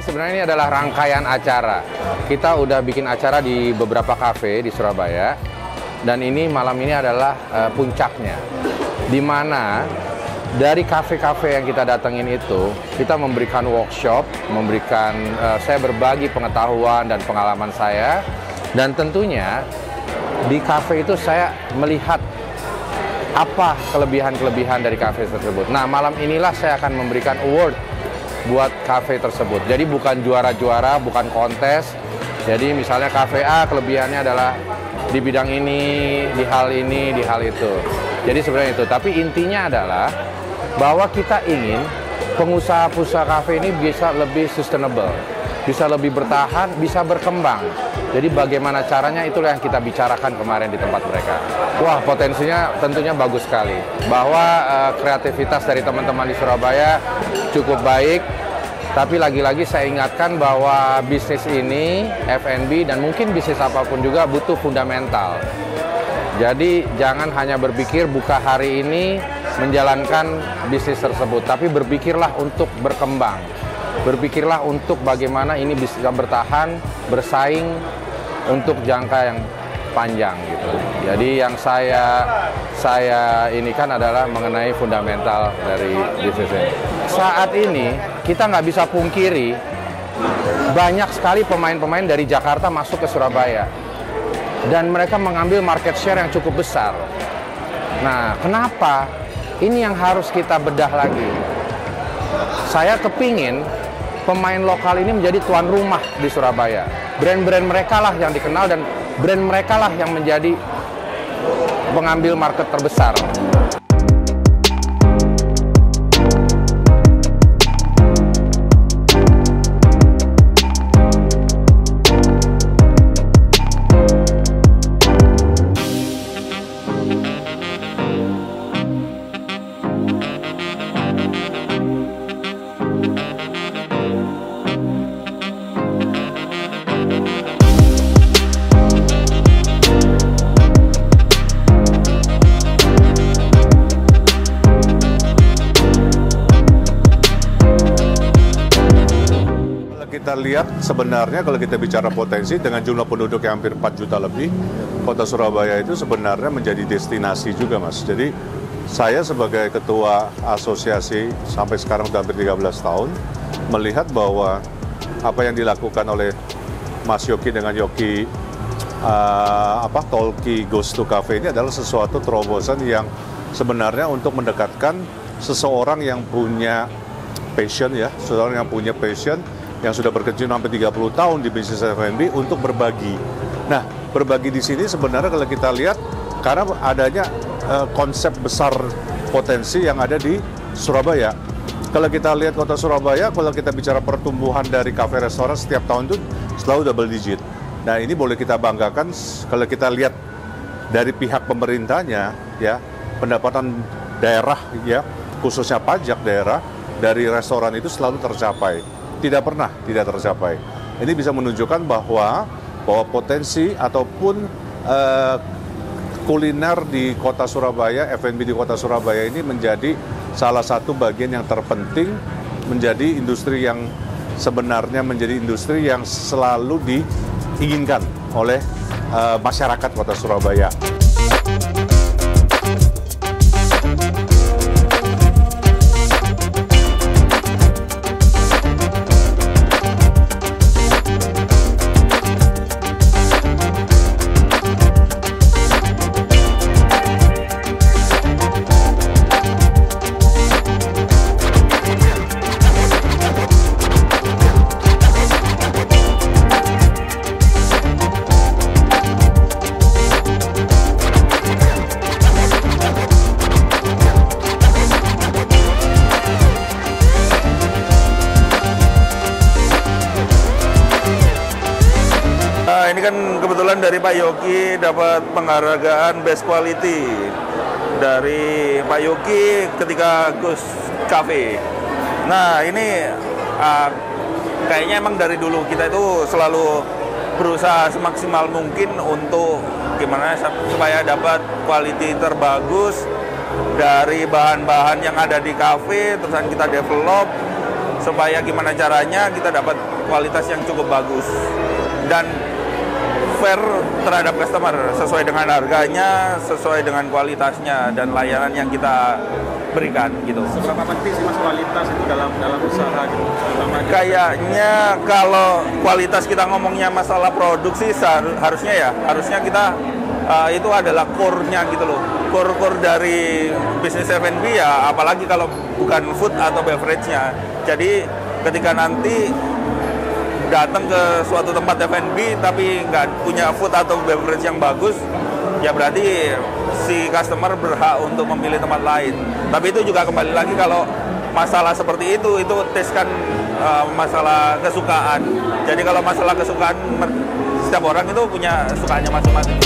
sebenarnya ini adalah rangkaian acara. Kita udah bikin acara di beberapa kafe di Surabaya, dan ini malam ini adalah puncaknya. Di mana dari kafe-kafe yang kita datengin itu, kita memberikan workshop, saya berbagi pengetahuan dan pengalaman saya, dan tentunya di kafe itu saya melihat apa kelebihan-kelebihan dari kafe tersebut. Nah, malam inilah saya akan memberikan award buat kafe tersebut. Jadi bukan juara-juara, bukan kontes. Jadi misalnya kafe A kelebihannya adalah di bidang ini, di hal ini, di hal itu. Jadi sebenarnya itu. Tapi intinya adalah bahwa kita ingin pengusaha-pengusaha kafe ini bisa lebih sustainable, bisa lebih bertahan, bisa berkembang. Jadi bagaimana caranya, itulah yang kita bicarakan kemarin di tempat mereka. Wah, potensinya tentunya bagus sekali. Bahwa kreativitas dari teman-teman di Surabaya cukup baik. Tapi lagi-lagi saya ingatkan bahwa bisnis ini, F&B dan mungkin bisnis apapun juga butuh fundamental. Jadi jangan hanya berpikir buka hari ini menjalankan bisnis tersebut, tapi berpikirlah untuk berkembang. Berpikirlah untuk bagaimana ini bisa bertahan, bersaing untuk jangka yang panjang gitu. Jadi yang saya ini kan adalah mengenai fundamental dari bisnis ini. Saat ini kita nggak bisa pungkiri banyak sekali pemain-pemain dari Jakarta masuk ke Surabaya dan mereka mengambil market share yang cukup besar. Nah, kenapa? Ini yang harus kita bedah lagi. Saya kepingin pemain lokal ini menjadi tuan rumah di Surabaya. Brand-brand mereka lah yang dikenal dan brand mereka lah yang menjadi pengambil market terbesar. Kita lihat sebenarnya kalau kita bicara potensi dengan jumlah penduduk yang hampir 4 juta lebih, kota Surabaya itu sebenarnya menjadi destinasi juga, Mas. Jadi saya sebagai ketua asosiasi sampai sekarang sudah hampir 13 tahun, melihat bahwa apa yang dilakukan oleh Mas Yoki dengan Yoki Talkie Goes to Cafe ini adalah sesuatu terobosan yang sebenarnya untuk mendekatkan seseorang yang punya passion, seseorang yang punya passion, yang sudah berkecimpung sampai 30 tahun di bisnis F&B untuk berbagi. Nah, berbagi di sini sebenarnya kalau kita lihat karena adanya konsep besar potensi yang ada di Surabaya. Kalau kita lihat kota Surabaya, kalau kita bicara pertumbuhan dari kafe restoran setiap tahun itu selalu double digit. Nah, ini boleh kita banggakan kalau kita lihat dari pihak pemerintahnya, pendapatan daerah, khususnya pajak daerah dari restoran itu selalu tercapai. Tidak pernah tidak tercapai. Ini bisa menunjukkan bahwa potensi ataupun kuliner di kota Surabaya, F&B di kota Surabaya ini menjadi salah satu bagian yang terpenting, menjadi industri yang sebenarnya menjadi industri yang selalu diinginkan oleh masyarakat kota Surabaya. Ini kan kebetulan dari Pak Yoki dapat penghargaan Best Quality dari Pak Yoki ketika Goes Cafe. Nah, ini kayaknya emang dari dulu kita itu selalu berusaha semaksimal mungkin untuk gimana supaya dapat quality terbagus dari bahan-bahan yang ada di kafe, terus kita develop supaya gimana caranya kita dapat kualitas yang cukup bagus dan fair terhadap customer, sesuai dengan harganya, sesuai dengan kualitasnya dan layanan yang kita berikan gitu. Seberapa penting sih Mas kualitas itu dalam usaha gitu? Kayaknya kalau kualitas kita ngomongnya masalah produksi harusnya kita itu adalah core-nya gitu loh. Core dari bisnis F&B ya, apalagi kalau bukan food atau beverage-nya. Jadi ketika nanti datang ke suatu tempat F&B tapi nggak punya food atau beverage yang bagus, ya berarti si customer berhak untuk memilih tempat lain. Tapi itu juga kembali lagi kalau masalah seperti itu taste kan masalah kesukaan. Jadi kalau masalah kesukaan, setiap orang itu punya sukanya masing-masing.